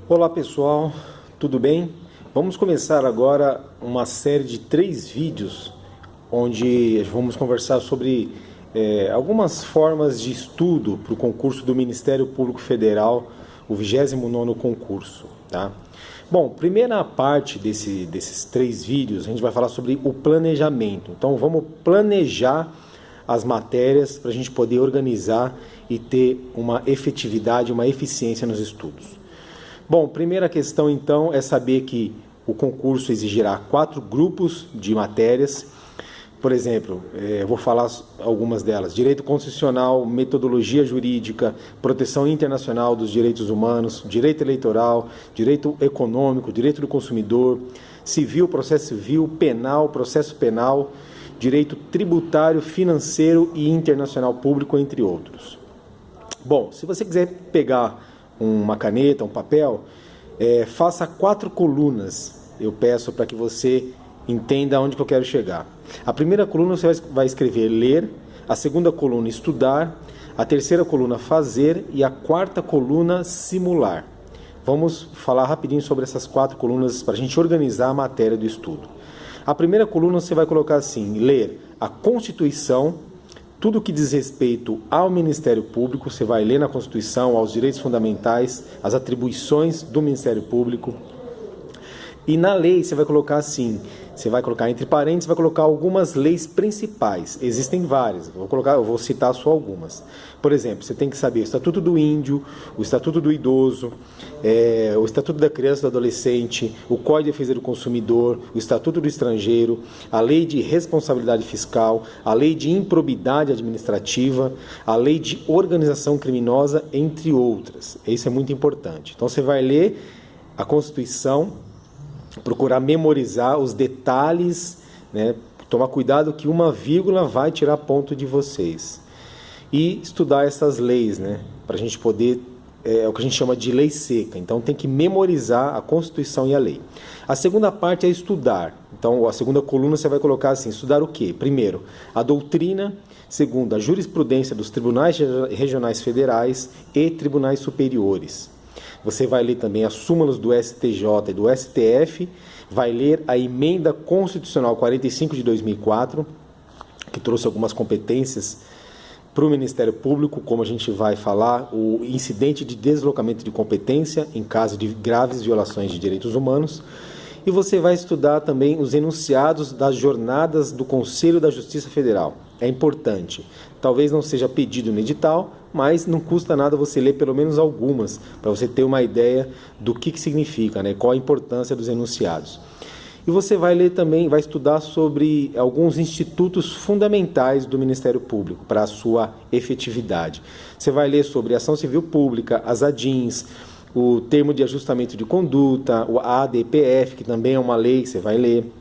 Olá pessoal, tudo bem? Vamos começar agora uma série de 3 vídeos onde vamos conversar sobre algumas formas de estudo para o concurso do Ministério Público Federal, o 29º concurso. Tá? Bom, primeira parte desses 3 vídeos a gente vai falar sobre o planejamento. Então vamos planejar as matérias para a gente poder organizar e ter uma efetividade, uma eficiência nos estudos. Bom, primeira questão então é saber que o concurso exigirá 4 grupos de matérias. Por exemplo, eu vou falar algumas delas: direito constitucional, metodologia jurídica, proteção internacional dos direitos humanos, direito eleitoral, direito econômico, direito do consumidor, civil, processo civil, penal, processo penal, direito tributário, financeiro e internacional público, entre outros. Bom, se você quiser pegar uma caneta, um papel, faça 4 colunas. Eu peço para que você entenda onde que eu quero chegar. A primeira coluna você vai escrever ler, a segunda coluna estudar, a terceira coluna fazer e a quarta coluna simular. Vamos falar rapidinho sobre essas 4 colunas para a gente organizar a matéria do estudo. A primeira coluna você vai colocar assim: ler a Constituição. Tudo que diz respeito ao Ministério Público, você vai ler na Constituição, aos direitos fundamentais, as atribuições do Ministério Público. E na lei você vai colocar assim, você vai colocar entre parênteses, vai colocar algumas leis principais. Existem várias, eu vou citar só algumas. Por exemplo, você tem que saber o Estatuto do Índio, o Estatuto do Idoso, o Estatuto da Criança e do Adolescente, o Código de Defesa do Consumidor, o Estatuto do Estrangeiro, a Lei de Responsabilidade Fiscal, a Lei de Improbidade Administrativa, a Lei de Organização Criminosa, entre outras. Isso é muito importante. Então você vai ler a Constituição, procurar memorizar os detalhes, né? Tomar cuidado que uma vírgula vai tirar ponto de vocês. E estudar essas leis, né? Para a gente poder, é o que a gente chama de lei seca. Então tem que memorizar a Constituição e a lei. A segunda parte é estudar. Então a segunda coluna você vai colocar assim: estudar o quê? Primeiro, a doutrina. Segundo, a jurisprudência dos tribunais regionais federais e tribunais superiores. Você vai ler também as súmulas do STJ e do STF, vai ler a Emenda Constitucional 45 de 2004, que trouxe algumas competências para o Ministério Público, como a gente vai falar, o incidente de deslocamento de competência em caso de graves violações de direitos humanos. E você vai estudar também os enunciados das jornadas do Conselho da Justiça Federal. É importante. Talvez não seja pedido no edital, mas não custa nada você ler pelo menos algumas, para você ter uma ideia do que significa, né? Qual a importância dos enunciados. E você vai ler também, vai estudar sobre alguns institutos fundamentais do Ministério Público para a sua efetividade. Você vai ler sobre a ação civil pública, as ADINs, o termo de ajustamento de conduta, o ADPF, que também é uma lei, você vai ler.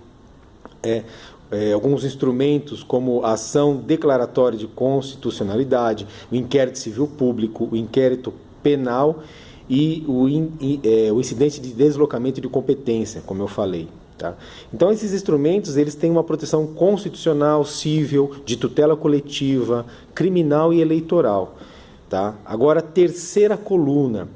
Alguns instrumentos como a ação declaratória de constitucionalidade, o inquérito civil público, o inquérito penal e o incidente de deslocamento de competência, como eu falei. Tá? Então esses instrumentos eles têm uma proteção constitucional, civil, de tutela coletiva, criminal e eleitoral. Tá? Agora a terceira coluna,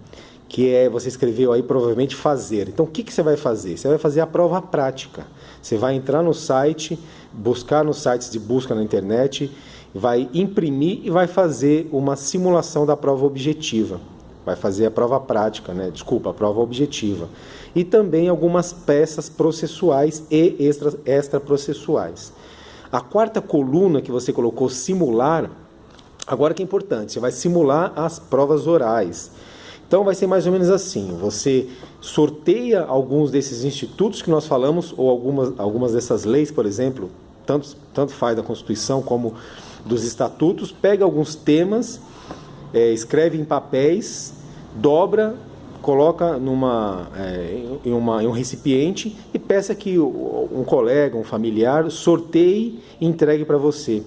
que você escreveu aí provavelmente fazer. Então o que você vai fazer? Você vai fazer a prova prática. Você vai entrar no site, buscar nos sites de busca na internet, vai imprimir e vai fazer uma simulação da prova objetiva. Vai fazer a prova prática, né? Desculpa, a prova objetiva. E também algumas peças processuais e extraprocessuais. A quarta coluna que você colocou, simular, agora que é importante, você vai simular as provas orais. Então vai ser mais ou menos assim: você sorteia alguns desses institutos que nós falamos, ou algumas dessas leis, por exemplo, tanto faz da Constituição como dos estatutos, pega alguns temas, escreve em papéis, dobra, coloca em um recipiente e peça que um colega, um familiar, sorteie e entregue para você.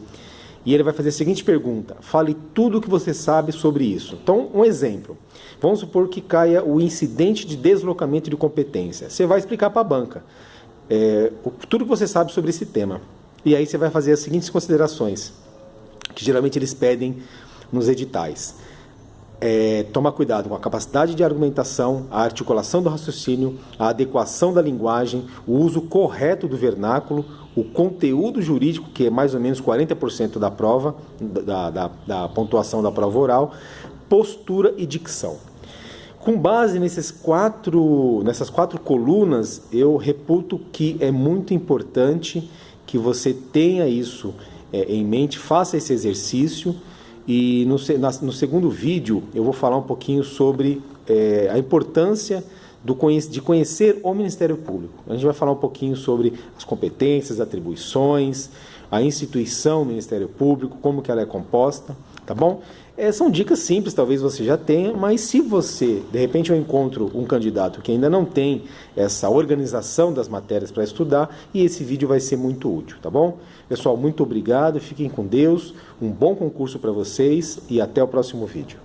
E ele vai fazer a seguinte pergunta: fale tudo o que você sabe sobre isso. Então, um exemplo. Vamos supor que caia o incidente de deslocamento de competência. Você vai explicar para a banca tudo que você sabe sobre esse tema. E aí você vai fazer as seguintes considerações, que geralmente eles pedem nos editais. Tomar cuidado com a capacidade de argumentação, a articulação do raciocínio, a adequação da linguagem, o uso correto do vernáculo, o conteúdo jurídico, que é mais ou menos 40% da prova, da pontuação da prova oral, postura e dicção. Com base nessas quatro colunas, eu reputo que é muito importante que você tenha isso em mente, faça esse exercício. E no segundo vídeo eu vou falar um pouquinho sobre a importância de conhecer o Ministério Público. A gente vai falar um pouquinho sobre as competências, atribuições, a instituição do Ministério Público, como que ela é composta, tá bom? São dicas simples, talvez você já tenha, mas se você, de repente eu encontro um candidato que ainda não tem essa organização das matérias para estudar, e esse vídeo vai ser muito útil, tá bom? Pessoal, muito obrigado, fiquem com Deus, um bom concurso para vocês e até o próximo vídeo.